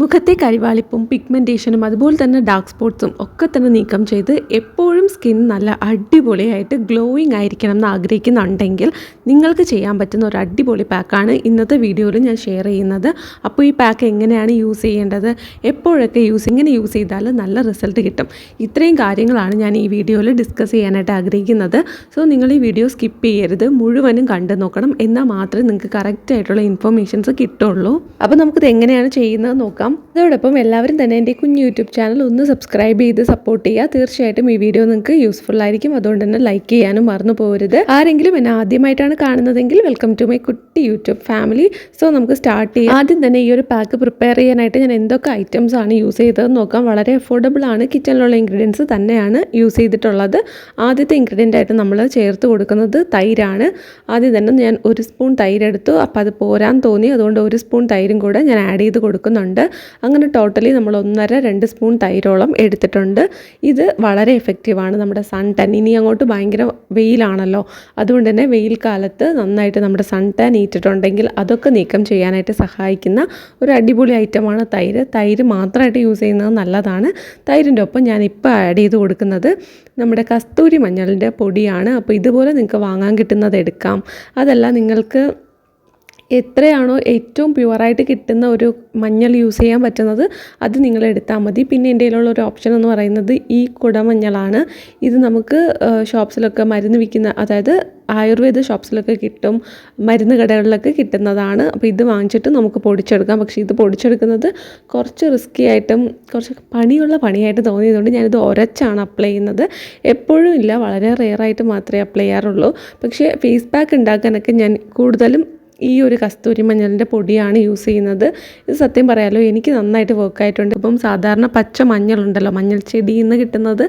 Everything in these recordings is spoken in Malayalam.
മുഖത്തെ കരിവാളിപ്പും പിഗ്മെൻറ്റേഷനും അതുപോലെ തന്നെ ഡാർക്ക് സ്പോട്ട്സും ഒക്കെ തന്നെ നീക്കം ചെയ്ത് എപ്പോഴും സ്കിൻ നല്ല അടിപൊളിയായിട്ട് ഗ്ലോയിങ് ആയിരിക്കണം എന്ന് ആഗ്രഹിക്കുന്നുണ്ടെങ്കിൽ നിങ്ങൾക്ക് ചെയ്യാൻ പറ്റുന്ന ഒരു അടിപൊളി പാക്കാണ് ഇന്നത്തെ വീഡിയോയിൽ ഞാൻ ഷെയർ ചെയ്യുന്നത്. അപ്പോൾ ഈ പാക്ക് എങ്ങനെയാണ് യൂസ് ചെയ്യേണ്ടത്, എപ്പോഴൊക്കെ ഇങ്ങനെ യൂസ് ചെയ്താൽ നല്ല റിസൾട്ട് കിട്ടും, ഇത്രയും കാര്യങ്ങളാണ് ഞാൻ ഈ വീഡിയോയിൽ ഡിസ്കസ് ചെയ്യാനായിട്ട് ആഗ്രഹിക്കുന്നത്. സോ നിങ്ങൾ ഈ വീഡിയോ സ്കിപ്പ് ചെയ്യരുത്, മുഴുവനും കണ്ടു നോക്കണം, എന്നാൽ മാത്രമേ നിങ്ങൾക്ക് കറക്റ്റായിട്ടുള്ള ഇൻഫർമേഷൻസ് കിട്ടുള്ളൂ. അപ്പോൾ നമുക്കിത് എങ്ങനെയാണ് ചെയ്യുന്നത് നോക്കാം. അതോടൊപ്പം എല്ലാവരും തന്നെ എൻ്റെ കുഞ്ഞു യൂട്യൂബ് ചാനൽ ഒന്ന് സബ്സ്ക്രൈബ് ചെയ്ത് സപ്പോർട്ട് ചെയ്യുക. തീർച്ചയായിട്ടും ഈ വീഡിയോ നിങ്ങൾക്ക് യൂസ്ഫുൾ ആയിരിക്കും, അതുകൊണ്ട് തന്നെ ലൈക്ക് ചെയ്യാനും മറന്നു പോകരുത്. ആരെങ്കിലും എന്നെ ആദ്യമായിട്ടാണ് കാണുന്നതെങ്കിൽ വെൽക്കം ടു മൈ കുട്ടി യൂട്യൂബ് ഫാമിലി. സോ നമുക്ക് സ്റ്റാർട്ട് ചെയ്യാം. ആദ്യം തന്നെ ഈ ഒരു പാക്ക് പ്രിപ്പയർ ചെയ്യാനായിട്ട് ഞാൻ എന്തൊക്കെ ഐറ്റംസ് ആണ് യൂസ് ചെയ്തതെന്ന് നോക്കാം. വളരെ അഫോർഡബിൾ ആണ്, കിച്ചണിലുള്ള ഇൻഗ്രീഡിയൻസ് തന്നെയാണ് യൂസ് ചെയ്തിട്ടുള്ളത്. ആദ്യത്തെ ഇൻഗ്രീഡിയൻ്റ് ആയിട്ട് നമ്മൾ ചേർത്ത് കൊടുക്കുന്നത് തൈരാണ്. ആദ്യം തന്നെ ഞാൻ 1 സ്പൂൺ തൈര് എടുത്തു. അപ്പോൾ അത് പോരാൻ തോന്നി, അതുകൊണ്ട് 1 സ്പൂൺ തൈരും കൂടെ ഞാൻ ആഡ് ചെയ്ത് കൊടുക്കുന്നുണ്ട്. അങ്ങനെ ടോട്ടലി നമ്മൾ 1.5-2 സ്പൂൺ തൈരോളം എടുത്തിട്ടുണ്ട്. ഇത് വളരെ എഫക്റ്റീവാണ് നമ്മുടെ സൺ ടാൻ. ഇനി അങ്ങോട്ട് ഭയങ്കര വെയിലാണല്ലോ, അതുകൊണ്ട് തന്നെ വെയിൽ കാലത്ത് നന്നായിട്ട് നമ്മുടെ സൺ ടാൻ ഈറ്റിട്ടുണ്ടെങ്കിൽ അതൊക്കെ നീക്കം ചെയ്യാനായിട്ട് സഹായിക്കുന്ന ഒരു അടിപൊളി ഐറ്റമാണ് തൈര്. തൈര് മാത്രമായിട്ട് യൂസ് ചെയ്യുന്നത് നല്ലതാണ്. തൈരിൻ്റെ ഒപ്പം ഞാനിപ്പോൾ ആഡ് ചെയ്ത് കൊടുക്കുന്നത് നമ്മുടെ കസ്തൂരി മഞ്ഞളിൻ്റെ പൊടിയാണ്. അപ്പോൾ ഇതുപോലെ നിങ്ങൾക്ക് വാങ്ങാൻ കിട്ടുന്നത് എടുക്കാം. അതല്ല നിങ്ങൾക്ക് എത്രയാണോ ഏറ്റവും പ്യുവറായിട്ട് കിട്ടുന്ന ഒരു മഞ്ഞൾ യൂസ് ചെയ്യാൻ പറ്റുന്നത് അത് നിങ്ങൾ എടുത്താൽ മതി. പിന്നെ എൻ്റെ കയ്യിലുള്ള ഒരു ഓപ്ഷൻ എന്ന് പറയുന്നത് ഈ കുടമഞ്ഞളാണ്. ഇത് നമുക്ക് ഷോപ്സിലൊക്കെ മരുന്ന് വിൽക്കുന്ന, അതായത് ആയുർവേദ ഷോപ്സിലൊക്കെ കിട്ടും, മരുന്ന് കടകളിലൊക്കെ കിട്ടുന്നതാണ്. അപ്പോൾ ഇത് വാങ്ങിച്ചിട്ട് നമുക്ക് പൊടിച്ചെടുക്കാം. പക്ഷേ ഇത് പൊടിച്ചെടുക്കുന്നത് കുറച്ച് റിസ്ക്കി ആയിട്ടും കുറച്ച് പണിയായിട്ട് തോന്നിയതുകൊണ്ട് ഞാനിത് ഉരച്ചാണ് അപ്ലൈ ചെയ്യുന്നത്. എപ്പോഴും ഇല്ല, വളരെ റെയറായിട്ട് മാത്രമേ അപ്ലൈ ചെയ്യാറുള്ളൂ. പക്ഷേ ഫേസ് പാക്ക് ഉണ്ടാക്കാനൊക്കെ ഞാൻ കൂടുതലും ഈ ഒരു കസ്തൂരി മഞ്ഞളിൻ്റെ പൊടിയാണ് യൂസ് ചെയ്യുന്നത്. ഇത് സത്യം പറയാലോ എനിക്ക് നന്നായിട്ട് വർക്കായിട്ടുണ്ട്. ഇപ്പം സാധാരണ പച്ച മഞ്ഞളുണ്ടല്ലോ, മഞ്ഞൾ ചെടിയിൽ നിന്ന് കിട്ടുന്നത്,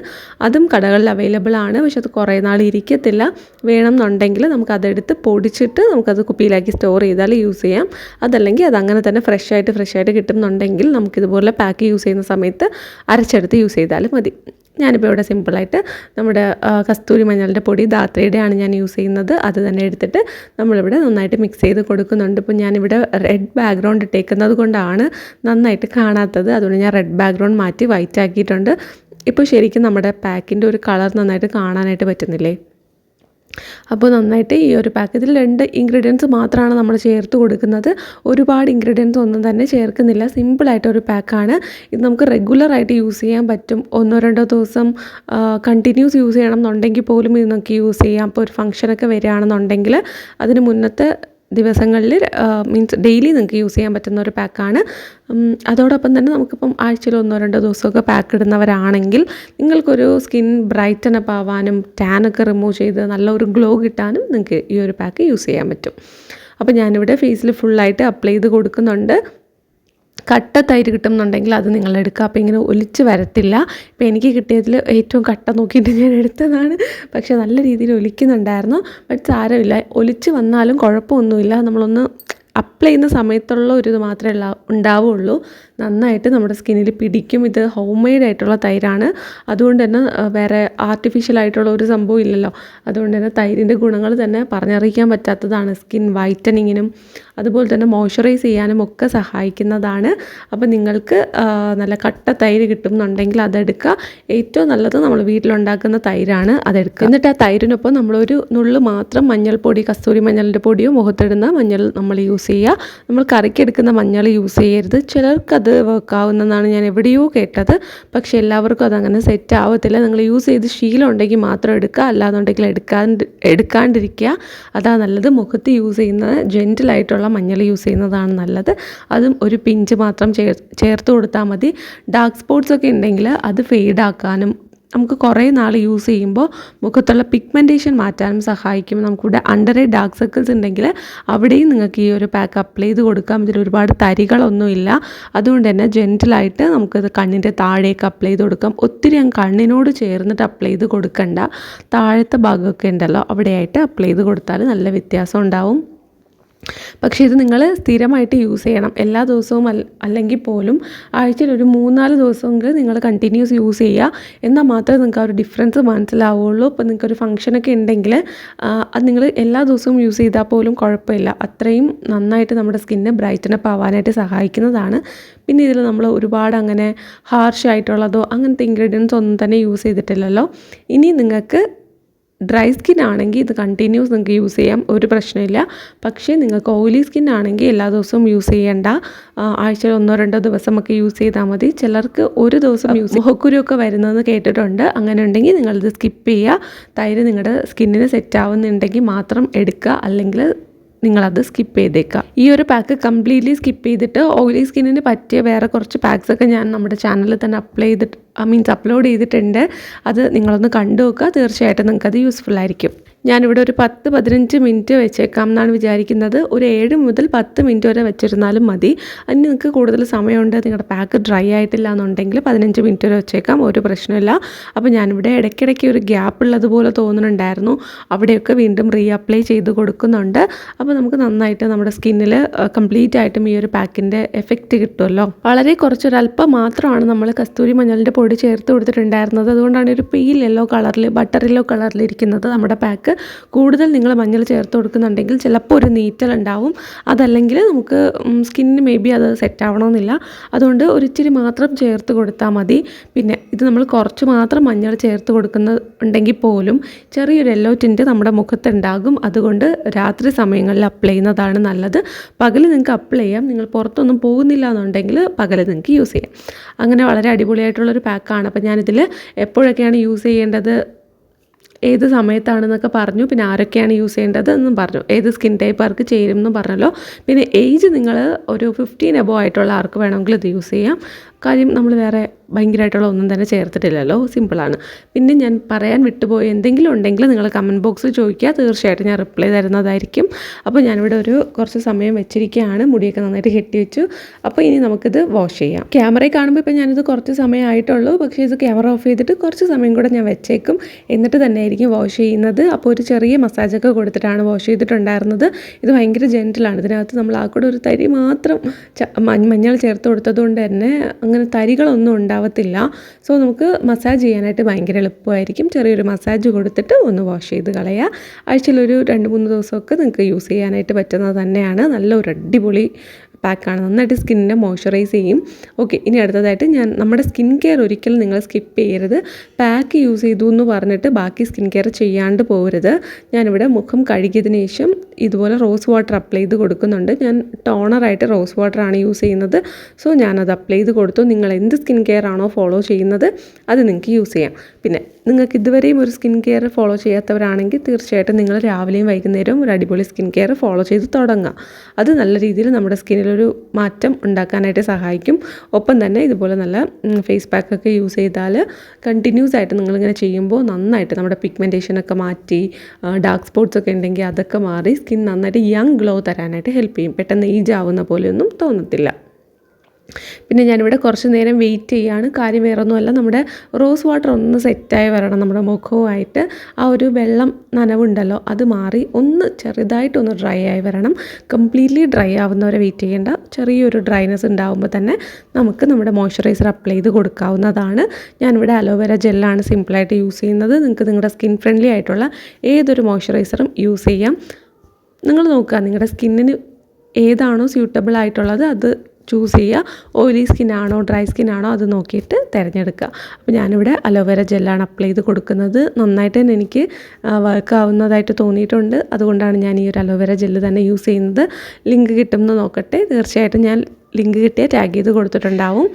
അതും കടകളിൽ അവൈലബിൾ ആണ്. പക്ഷെ അത് കുറേ നാൾ ഇരിക്കത്തില്ല. വേണമെന്നുണ്ടെങ്കിൽ നമുക്കതെടുത്ത് പൊടിച്ചിട്ട് നമുക്കത് കുപ്പിയിലാക്കി സ്റ്റോർ ചെയ്താൽ യൂസ് ചെയ്യാം. അതല്ലെങ്കിൽ അതങ്ങനെ തന്നെ ഫ്രഷ് ആയിട്ട് കിട്ടുന്നുണ്ടെങ്കിൽ നമുക്കിതുപോലെ പാക്ക് യൂസ് ചെയ്യുന്ന സമയത്ത് അരച്ചെടുത്ത് യൂസ് ചെയ്താലും മതി. ഞാനിപ്പോൾ ഇവിടെ സിമ്പിളായിട്ട് നമ്മുടെ കസ്തൂരി മഞ്ഞളുടെ പൊടി ധാത്രിയുടെയാണ് ഞാൻ യൂസ് ചെയ്യുന്നത്. അത് തന്നെ എടുത്തിട്ട് നമ്മളിവിടെ നന്നായിട്ട് മിക്സ് ചെയ്ത് കൊടുക്കുന്നുണ്ട്. ഇപ്പോൾ ഞാനിവിടെ റെഡ് ബാക്ക്ഗ്രൗണ്ട് ഇട്ടേക്കുന്നത് കൊണ്ടാണ് നന്നായിട്ട് കാണാത്തത്, അതുകൊണ്ട് ഞാൻ റെഡ് ബാക്ക്ഗ്രൗണ്ട് മാറ്റി വൈറ്റ് ആക്കിയിട്ടുണ്ട്. ഇപ്പോൾ ശരിക്കും നമ്മുടെ പാക്കിൻ്റെ ഒരു കളർ നന്നായിട്ട് കാണാനായിട്ട് പറ്റുന്നില്ലേ? അപ്പോൾ നന്നായിട്ട് ഈ ഒരു പാക്ക്, ഇതിൽ 2 ഇൻഗ്രീഡിയൻസ് മാത്രമാണ് നമ്മൾ ചേർത്ത് കൊടുക്കുന്നത്. ഒരുപാട് ഇൻഗ്രീഡിയൻസ് ഒന്നും തന്നെ ചേർക്കുന്നില്ല. സിമ്പിളായിട്ടൊരു പാക്കാണ് ഇത്. നമുക്ക് റെഗുലറായിട്ട് യൂസ് ചെയ്യാൻ പറ്റും. 1-2 ദിവസം കണ്ടിന്യൂസ് യൂസ് ചെയ്യണം എന്നുണ്ടെങ്കിൽ പോലും ഇത് നമുക്ക് യൂസ് ചെയ്യാം. ഇപ്പോൾ ഒരു ഫംഗ്ഷനൊക്കെ വരികയാണെന്നുണ്ടെങ്കിൽ അതിന് മുന്നത്തെ ദിവസങ്ങളിൽ മീൻസ് ഡെയിലി നിങ്ങൾക്ക് യൂസ് ചെയ്യാൻ പറ്റുന്ന ഒരു പാക്കാണ്. അതോടൊപ്പം തന്നെ നമുക്കിപ്പം ആഴ്ചയിൽ 1-2 ദിവസമൊക്കെ പാക്ക് ഇടുന്നവരാണെങ്കിൽ നിങ്ങൾക്കൊരു സ്കിൻ ബ്രൈറ്റൻ അപ്പ് ആവാനും ടാനൊക്കെ റിമൂവ് ചെയ്ത് നല്ലൊരു ഗ്ലോ കിട്ടാനും നിങ്ങൾക്ക് ഈ ഒരു പാക്ക് യൂസ് ചെയ്യാൻ പറ്റും. അപ്പോൾ ഞാനിവിടെ ഫേസിൽ ഫുള്ളായിട്ട് അപ്ലൈ ചെയ്ത് കൊടുക്കുന്നുണ്ട്. കട്ട തൈര് കിട്ടുന്നുണ്ടെങ്കിൽ അത് നിങ്ങൾ എടുക്കുക. അപ്പോൾ ഇങ്ങനെ ഒലിച്ച് വരത്തില്ല. ഇപ്പോൾ എനിക്ക് കിട്ടിയതിൽ ഏറ്റവും കട്ട നോക്കിയിട്ട് ഞാൻ എടുത്തതാണ്. പക്ഷേ നല്ല രീതിയിൽ ഒലിക്കുന്നുണ്ടായിരുന്നു. ബട്ട് സാരമില്ല, ഒലിച്ച് വന്നാലും കുഴപ്പമൊന്നുമില്ല. നമ്മളൊന്ന് അപ്ലൈ ചെയ്യുന്ന സമയത്തുള്ള ഒരു ഇത് മാത്രമേ ഉണ്ടാവുള്ളൂ. നന്നായിട്ട് നമ്മുടെ സ്കിന്നിൽ പിടിക്കും. ഇത് ഹോം മെയ്ഡ് ആയിട്ടുള്ള തൈരാണ്, അതുകൊണ്ട് തന്നെ വേറെ ആർട്ടിഫിഷ്യലായിട്ടുള്ള ഒരു സംഭവം ഇല്ലല്ലോ. അതുകൊണ്ട് തന്നെ തൈരിൻ്റെ ഗുണങ്ങൾ തന്നെ പറഞ്ഞറിയിക്കാൻ പറ്റാത്തതാണ്. സ്കിൻ വൈറ്റനിങ്ങിനും അതുപോലെ തന്നെ മോയ്സ്ചറൈസ് ചെയ്യാനും ഒക്കെ സഹായിക്കുന്നതാണ്. അപ്പോൾ നിങ്ങൾക്ക് നല്ല കട്ട തൈര് കിട്ടുന്നുണ്ടെങ്കിൽ അതെടുക്കുക. ഏറ്റവും നല്ലത് നമ്മൾ വീട്ടിലുണ്ടാക്കുന്ന തൈരാണ്, അതെടുക്കുക. എന്നിട്ട് ആ തൈരിനൊപ്പം നമ്മളൊരു നുള്ളു മാത്രം മഞ്ഞൾപ്പൊടി, കസ്തൂരി മഞ്ഞളിൻ്റെ പൊടിയോ മുഖത്തിടുന്ന മഞ്ഞൾ നമ്മൾ യൂസ് ചെയ്യുക. നമ്മൾ കറിക്കെടുക്കുന്ന മഞ്ഞൾ യൂസ് ചെയ്യരുത്. ചിലർക്കത് വർക്കാവുന്നതാണ് ഞാൻ എവിടെയോ കേട്ടത്. പക്ഷേ എല്ലാവർക്കും അതങ്ങനെ സെറ്റ് ആവത്തില്ല. നിങ്ങൾ യൂസ് ചെയ്ത് ശീലം ഉണ്ടെങ്കിൽ മാത്രം എടുക്കുക, അല്ലാന്നുണ്ടെങ്കിൽ എടുക്കാണ്ടിരിക്കുക. അതാ നല്ലത്. മുഖത്ത് യൂസ് ചെയ്യുന്ന ജെൻറ്റിലായിട്ടുള്ള മഞ്ഞൾ യൂസ് ചെയ്യുന്നതാണ് നല്ലത്. അതും ഒരു പിഞ്ച് മാത്രം ചേർത്ത് കൊടുത്താൽ മതി. ഡാർക്ക് സ്പോട്ട്സ് ഒക്കെ ഉണ്ടെങ്കിൽ അത് ഫെയ്ഡാക്കാനും നമുക്ക് കുറേ നാൾ യൂസ് ചെയ്യുമ്പോൾ മുഖത്തുള്ള പിഗ്മെൻറ്റേഷൻ മാറ്റാനും സഹായിക്കും. നമുക്കിവിടെ അണ്ടർ ഐ ഡാർക്ക് സർക്കിൾസ് ഉണ്ടെങ്കിൽ അവിടെയും നിങ്ങൾക്ക് ഈ ഒരു പാക്ക് അപ്ലൈ ചെയ്ത് കൊടുക്കാം. ഇതിൽ ഒരുപാട് തരികളൊന്നുമില്ല, അതുകൊണ്ട് തന്നെ ജെൻറ്റിലായിട്ട് നമുക്കത് കണ്ണിൻ്റെ താഴേക്ക് അപ്ലൈ ചെയ്ത് കൊടുക്കാം. ഒത്തിരി കണ്ണിനോട് ചേർന്നിട്ട് അപ്ലൈ ചെയ്ത് കൊടുക്കണ്ട. താഴത്തെ ഭാഗമൊക്കെ ഉണ്ടല്ലോ, അവിടെയായിട്ട് അപ്ലൈ ചെയ്ത് കൊടുത്താൽ നല്ല വ്യത്യാസം ഉണ്ടാവും. പക്ഷേ ഇത് നിങ്ങൾ സ്ഥിരമായിട്ട് യൂസ് ചെയ്യണം. എല്ലാ ദിവസവും അല്ലെങ്കിൽ പോലും ആഴ്ചയിൽ ഒരു 3-4 ദിവസമെങ്കിലും നിങ്ങൾ കണ്ടിന്യൂസ് യൂസ് ചെയ്യുക. എന്നാൽ മാത്രമേ നിങ്ങൾക്ക് ആ ഒരു ഡിഫറൻസ് മനസ്സിലാവുള്ളൂ. ഇപ്പോൾ നിങ്ങൾക്കൊരു ഫംഗ്ഷനൊക്കെ ഉണ്ടെങ്കിൽ അത് നിങ്ങൾ എല്ലാ ദിവസവും യൂസ് ചെയ്താൽ പോലും കുഴപ്പമില്ല. അത്രയും നന്നായിട്ട് നമ്മുടെ സ്കിന്ന് ബ്രൈറ്റനപ്പ് ആവാനായിട്ട് സഹായിക്കുന്നതാണ്. പിന്നെ ഇതിൽ നമ്മൾ ഒരുപാട് അങ്ങനെ ഹാർഷ് ആയിട്ടുള്ളതോ അങ്ങനത്തെ ഇൻഗ്രീഡിയൻസ് ഒന്നും തന്നെ യൂസ് ചെയ്തിട്ടില്ലല്ലോ. ഇനി നിങ്ങൾക്ക് ഡ്രൈ സ്കിൻ ആണെങ്കിൽ ഇത് കണ്ടിന്യൂസ് നിങ്ങൾക്ക് യൂസ് ചെയ്യാം, ഒരു പ്രശ്നമില്ല. പക്ഷേ നിങ്ങൾക്ക് ഓയിലി സ്കിൻ ആണെങ്കിൽ എല്ലാ ദിവസവും യൂസ് ചെയ്യേണ്ട. ആഴ്ചയിൽ 1-2 ദിവസമൊക്കെ യൂസ് ചെയ്താൽ മതി. ചിലർക്ക് ഒരു ദിവസം മുഖക്കുരുവൊക്കെ വരുന്നതെന്ന് കേട്ടിട്ടുണ്ട്. അങ്ങനെ ഉണ്ടെങ്കിൽ നിങ്ങളിത് സ്കിപ്പ് ചെയ്യുക. തൈര് നിങ്ങളുടെ സ്കിന്നിന് സെറ്റ് ആവുന്നുണ്ടെങ്കിൽ മാത്രം എടുക്കുക, അല്ലെങ്കിൽ നിങ്ങളത് സ്കിപ്പ് ചെയ്തേക്കുക. ഈ ഒരു പാക്ക് കംപ്ലീറ്റ്ലി സ്കിപ്പ് ചെയ്തിട്ട് ഓയിലി സ്കിന്നിന് പറ്റിയ വേറെ കുറച്ച് പാക്സൊക്കെ ഞാൻ നമ്മുടെ ചാനലിൽ തന്നെ അപ്ലോഡ് ചെയ്തിട്ടുണ്ട്. അത് നിങ്ങളൊന്ന് കണ്ടു നോക്കുക. തീർച്ചയായിട്ടും നിങ്ങൾക്കത് യൂസ്ഫുൾ ആയിരിക്കും. ഞാനിവിടെ ഒരു 10-15 മിനിറ്റ് വെച്ചേക്കാം എന്നാണ് വിചാരിക്കുന്നത്. ഒരു 7 മുതൽ 10 മിനിറ്റ് വരെ വെച്ചിരുന്നാലും മതി. അതിന് നിങ്ങൾക്ക് കൂടുതൽ സമയമുണ്ട്, നിങ്ങളുടെ പാക്ക് ഡ്രൈ ആയിട്ടില്ല എന്നുണ്ടെങ്കിൽ 15 മിനിറ്റ് വരെ വെച്ചേക്കാം, ഒരു പ്രശ്നമില്ല. അപ്പോൾ ഞാനിവിടെ ഇടയ്ക്കിടയ്ക്ക് ഒരു ഗ്യാപ്പ് ഉള്ളതുപോലെ തോന്നുന്നുണ്ടായിരുന്നു. അവിടെയൊക്കെ വീണ്ടും അപ്ലൈ ചെയ്ത് കൊടുക്കുന്നുണ്ട്. അപ്പോൾ നമുക്ക് നന്നായിട്ട് നമ്മുടെ സ്കിന്നിൽ കംപ്ലീറ്റ് ആയിട്ടും ഈ ഒരു പാക്കിൻ്റെ എഫക്റ്റ് കിട്ടുമല്ലോ. വളരെ കുറച്ചൊരല്പം മാത്രമാണ് നമ്മൾ കസ്തൂരി മഞ്ഞളിൻ്റെ പൊടി ചേർത്ത് കൊടുത്തിട്ടുണ്ടായിരുന്നത്. അതുകൊണ്ടാണ് ഒരു പീൽ യെല്ലോ കളറിൽ, ബട്ടർ യെല്ലോ കളറിൽ ഇരിക്കുന്നത് നമ്മുടെ പാക്ക്. കൂടുതൽ നിങ്ങൾ മഞ്ഞൾ ചേർത്ത് കൊടുക്കുന്നുണ്ടെങ്കിൽ ചിലപ്പോൾ ഒരു നീറ്റലുണ്ടാവും. അതല്ലെങ്കിൽ നമുക്ക് സ്കിന്നിന് മേ ബി അത് സെറ്റ് ആവണമെന്നില്ല. അതുകൊണ്ട് ഒരു ഇച്ചിരി മാത്രം ചേർത്ത് കൊടുത്താൽ മതി. പിന്നെ ഇത് നമ്മൾ കുറച്ച് മാത്രം മഞ്ഞൾ ചേർത്ത് കൊടുക്കുന്നുണ്ടെങ്കിൽ പോലും ചെറിയൊരു യെല്ലോ ടിൻറ്റ് നമ്മുടെ മുഖത്തുണ്ടാകും. അതുകൊണ്ട് രാത്രി സമയങ്ങളിൽ അപ്ലൈ ചെയ്യുന്നതാണ് നല്ലത്. പകൽ നിങ്ങൾക്ക് അപ്ലൈ ചെയ്യാം. നിങ്ങൾ പുറത്തൊന്നും പോകുന്നില്ല എന്നുണ്ടെങ്കിൽ പകൽ നിങ്ങൾക്ക് യൂസ് ചെയ്യാം. അങ്ങനെ വളരെ അടിപൊളിയായിട്ടുള്ളൊരു പാക്കാണ്. അപ്പോൾ ഞാനിതിൽ എപ്പോഴൊക്കെയാണ് യൂസ് ചെയ്യേണ്ടത്, ഏത് സമയത്താണെന്നൊക്കെ പറഞ്ഞു. പിന്നെ ആരൊക്കെയാണ് യൂസ് ചെയ്യേണ്ടത് എന്നും പറഞ്ഞു. ഏത് സ്കിൻ ടൈപ്പ് ആർക്ക് ചേരും എന്നും പറഞ്ഞല്ലോ. പിന്നെ ഏജ് നിങ്ങൾ ഒരു 15 എബോ ആയിട്ടുള്ള ആർക്ക് വേണമെങ്കിൽ ഇത് യൂസ് ചെയ്യാം. കാര്യം നമ്മൾ വേറെ ഭയങ്കരമായിട്ടുള്ള ഒന്നും തന്നെ ചേർത്തിട്ടില്ലല്ലോ, സിമ്പിളാണ്. പിന്നെ ഞാൻ പറയാൻ വിട്ടുപോയി എന്തെങ്കിലും ഉണ്ടെങ്കിൽ നിങ്ങൾ കമൻറ്റ് ബോക്സിൽ ചോദിക്കുക, തീർച്ചയായിട്ടും ഞാൻ റിപ്ലൈ തരുന്നതായിരിക്കും. അപ്പോൾ ഞാനിവിടെ കുറച്ച് സമയം വെച്ചിരിക്കുകയാണ്. മുടിയൊക്കെ നന്നായിട്ട് കെട്ടി വെച്ചു. അപ്പോൾ ഇനി നമുക്കിത് വാഷ് ചെയ്യാം. ക്യാമറയിൽ കാണുമ്പോൾ ഇപ്പോൾ ഞാനിത് കുറച്ച് സമയം ആയിട്ടുള്ളൂ. പക്ഷേ ഇത് ക്യാമറ ഓഫ് ചെയ്തിട്ട് കുറച്ച് സമയം കൂടെ ഞാൻ വെച്ചേക്കും. എന്നിട്ട് തന്നെ ആയിരിക്കും വാഷ് ചെയ്യുന്നത്. അപ്പോൾ ഒരു ചെറിയ മസാജൊക്കെ കൊടുത്തിട്ടാണ് വാഷ് ചെയ്തിട്ടുണ്ടായിരുന്നത്. ഇത് ഭയങ്കര ജെൻറ്റിലാണ്. ഇതിനകത്ത് നമ്മൾ ആ കൂടെ ഒരു തരി മാത്രം മഞ്ഞൾ ചേർത്ത് കൊടുത്തത് കൊണ്ട് തന്നെ അങ്ങനെ തരികളൊന്നും ഉണ്ടാവത്തില്ല. സോ നമുക്ക് മസാജ് ചെയ്യാനായിട്ട് ഭയങ്കര എളുപ്പമായിരിക്കും. ചെറിയൊരു മസാജ് കൊടുത്തിട്ട് ഒന്ന് വാഷ് ചെയ്ത് കളയുക. ആഴ്ചയിലൊരു 2-3 ദിവസമൊക്കെ നിങ്ങൾക്ക് യൂസ് ചെയ്യാനായിട്ട് പറ്റുന്നത് തന്നെയാണ്. നല്ലൊരു അടിപൊളി പാക്കാണ്. നന്നായിട്ട് സ്കിന്നിനെ മോയ്സ്ചറൈസ് ചെയ്യും. ഓക്കെ, ഇനി അടുത്തതായിട്ട് നമ്മുടെ സ്കിൻ കെയർ ഒരിക്കലും നിങ്ങൾ സ്കിപ്പ് ചെയ്യരുത്. പാക്ക് യൂസ് ചെയ്തു എന്ന് പറഞ്ഞിട്ട് ബാക്കി സ്കിൻ കെയർ ചെയ്യാണ്ട് പോകരുത്. ഞാനിവിടെ മുഖം കഴുകിയതിന് ശേഷം ഇതുപോലെ റോസ് വാട്ടർ അപ്ലൈ ചെയ്ത് കൊടുക്കുന്നുണ്ട്. ഞാൻ ടോണറായിട്ട് റോസ് വാട്ടറാണ് യൂസ് ചെയ്യുന്നത്. സോ ഞാനത് അപ്ലൈ ചെയ്ത് കൊടുത്തു. നിങ്ങൾ എന്ത് സ്കിൻ കെയർ ആണോ ഫോളോ ചെയ്യുന്നത് അത് നിങ്ങൾക്ക് യൂസ് ചെയ്യാം. പിന്നെ നിങ്ങൾക്ക് ഇതുവരെയും ഒരു സ്കിൻ കെയർ ഫോളോ ചെയ്യാത്തവരാണെങ്കിൽ തീർച്ചയായിട്ടും നിങ്ങൾ രാവിലെയും വൈകുന്നേരവും ഒരു അടിപൊളി സ്കിൻ കെയർ ഫോളോ ചെയ്ത് തുടങ്ങുക. അത് നല്ല രീതിയിൽ നമ്മുടെ സ്കിന്നിലൊരു മാറ്റം ഉണ്ടാക്കാനായിട്ട് സഹായിക്കും. ഒപ്പം തന്നെ ഇതുപോലെ നല്ല ഫേസ് പാക്കൊക്കെ യൂസ് ചെയ്താൽ കണ്ടിന്യൂസ് ആയിട്ട് നിങ്ങളിങ്ങനെ ചെയ്യുമ്പോൾ നന്നായിട്ട് നമ്മുടെ പിഗ്മെൻറ്റേഷനൊക്കെ മാറ്റി, ഡാർക്ക് സ്പോട്ട്സ് ഒക്കെ ഉണ്ടെങ്കിൽ അതൊക്കെ മാറി സ്കിൻ നന്നായിട്ട് യങ് ഗ്ലോ തരാനായിട്ട് ഹെൽപ്പ് ചെയ്യും. പെട്ടെന്ന് ഏജ് ആവുന്ന പോലെയൊന്നും തോന്നത്തില്ല. പിന്നെ ഞാനിവിടെ കുറച്ച് നേരം വെയിറ്റ് ചെയ്യുകയാണ്. കാര്യം വേറൊന്നുമല്ല, നമ്മുടെ റോസ് വാട്ടർ ഒന്ന് സെറ്റായി വരണം. നമ്മുടെ മുഖവുമായിട്ട് ആ ഒരു വെള്ളം നനവുണ്ടല്ലോ അത് മാറി ഒന്ന് ചെറുതായിട്ടൊന്ന് ഡ്രൈ ആയി വരണം. കംപ്ലീറ്റ്ലി ഡ്രൈ ആവുന്നവരെ വെയിറ്റ് ചെയ്യേണ്ട. ചെറിയൊരു ഡ്രൈനെസ് ഉണ്ടാകുമ്പോൾ തന്നെ നമുക്ക് നമ്മുടെ മോയ്സ്ചറൈസർ അപ്ലൈ ചെയ്ത് കൊടുക്കാവുന്നതാണ്. ഞാനിവിടെ അലോവേര ജെല്ലാണ് സിമ്പിളായിട്ട് യൂസ് ചെയ്യുന്നത്. നിങ്ങൾക്ക് നിങ്ങളുടെ സ്കിൻ ഫ്രണ്ട്ലി ആയിട്ടുള്ള ഏതൊരു മോയ്സ്ചറൈസറും യൂസ് ചെയ്യാം. നിങ്ങൾ നോക്കുക നിങ്ങളുടെ സ്കിന്നിന് ഏതാണോ സ്യൂട്ടബിൾ ആയിട്ടുള്ളത് അത് ചൂസ് ചെയ്യുക. ഓയിലി സ്കിന്നാണോ ഡ്രൈ സ്കിന്നാണോ അത് നോക്കിയിട്ട് തിരഞ്ഞെടുക്കുക. അപ്പോൾ ഞാനിവിടെ അലോവേര ജെല്ലാണ് അപ്ലൈ ചെയ്ത് കൊടുക്കുന്നത്. നന്നായിട്ട് തന്നെ എനിക്ക് വർക്ക് ആവുന്നതായിട്ട് തോന്നിയിട്ടുണ്ട്. അതുകൊണ്ടാണ് ഞാൻ ഈ ഒരു അലോവേര ജെല്ല് തന്നെ യൂസ് ചെയ്യുന്നത്. ലിങ്ക് കിട്ടുമെന്ന് നോക്കട്ടെ. തീർച്ചയായിട്ടും ഞാൻ ലിങ്ക് കിട്ടിയാൽ ടാഗ് ചെയ്ത് കൊടുത്തിട്ടുണ്ടാവും.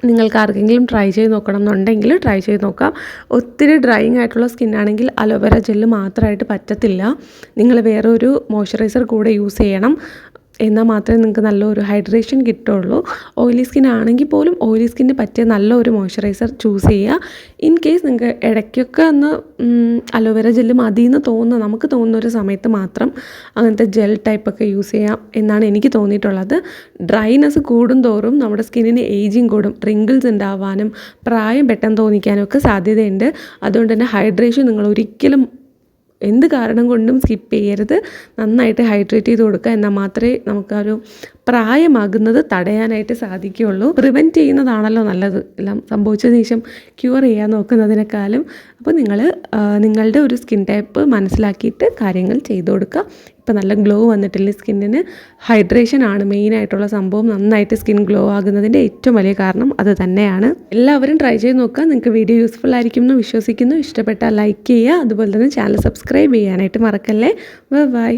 നിങ്ങൾക്ക് ആർക്കെങ്കിലും ട്രൈ ചെയ്ത് നോക്കണം എന്നുണ്ടെങ്കിൽ ട്രൈ ചെയ്ത് നോക്കാം. ഒത്തിരി ഡ്രൈയിങ് ആയിട്ടുള്ള സ്കിന്നാണെങ്കിൽ അലോവേര ജെല്ല് മാത്രമായിട്ട് പറ്റത്തില്ല. നിങ്ങൾ വേറെ ഒരു മോയ്സ്ചറൈസർ കൂടെ യൂസ് ചെയ്യണം. എന്നാൽ മാത്രമേ നിങ്ങൾക്ക് നല്ലൊരു ഹൈഡ്രേഷൻ കിട്ടുള്ളൂ. ഓയിലി സ്കിൻ ആണെങ്കിൽ പോലും ഓയിലി സ്കിന്നിന് പറ്റിയ നല്ലൊരു മോയ്സ്ചറൈസർ ചൂസ് ചെയ്യുക. ഇൻ കേസ് നിങ്ങൾക്ക് ഇടയ്ക്കൊക്കെ ഒന്ന് അലോവേര ജെല്ല് മതിയെന്ന് നമുക്ക് തോന്നുന്ന ഒരു സമയത്ത് മാത്രം അങ്ങനത്തെ ജെൽ ടൈപ്പൊക്കെ യൂസ് ചെയ്യാം എന്നാണ് എനിക്ക് തോന്നിയിട്ടുള്ളത്. ഡ്രൈനെസ് കൂടും തോറും നമ്മുടെ സ്കിന്നിന് ഏജിങ് കൂടും. റിങ്കിൾസ് ഉണ്ടാവാനും പ്രായം പെട്ടെന്ന് തോന്നിക്കാനും ഒക്കെ സാധ്യതയുണ്ട്. അതുകൊണ്ട് തന്നെ ഹൈഡ്രേഷൻ നിങ്ങൾ ഒരിക്കലും എന്ത് കാരണം കൊണ്ടും സ്കിപ്പ് ചെയ്യരുത്. നന്നായിട്ട് ഹൈഡ്രേറ്റ് ചെയ്ത് കൊടുക്കുക. എന്നാൽ മാത്രമേ നമുക്കൊരു പ്രായമാകുന്നത് തടയാനായിട്ട് സാധിക്കുകയുള്ളൂ. പ്രിവെൻറ്റ് ചെയ്യുന്നതാണല്ലോ നല്ലത്, എല്ലാം സംഭവിച്ചതിന് ശേഷം ക്യൂർ ചെയ്യാൻ നോക്കുന്നതിനേക്കാളും. അപ്പോൾ നിങ്ങൾ നിങ്ങളുടെ ഒരു സ്കിൻ ടൈപ്പ് മനസ്സിലാക്കിയിട്ട് കാര്യങ്ങൾ ചെയ്തു കൊടുക്കുക. ഇപ്പോൾ നല്ല ഗ്ലോ വന്നിട്ടില്ലേ സ്കിന്നിന്? ഹൈഡ്രേഷൻ ആണ് മെയിനായിട്ടുള്ള സംഭവം. നന്നായിട്ട് സ്കിൻ ഗ്ലോ ആകുന്നതിൻ്റെ ഏറ്റവും വലിയ കാരണം അത് തന്നെയാണ്. എല്ലാവരും ട്രൈ ചെയ്ത് നോക്കുക. നിങ്ങൾക്ക് വീഡിയോ യൂസ്ഫുൾ ആയിരിക്കും എന്ന് വിശ്വസിക്കുന്നു. ഇഷ്ടപ്പെട്ടാൽ ലൈക്ക് ചെയ്യുക. അതുപോലെ തന്നെ ചാനൽ സബ്സ്ക്രൈബ് ചെയ്യാനായിട്ട് മറക്കല്ലേ. ബൈ.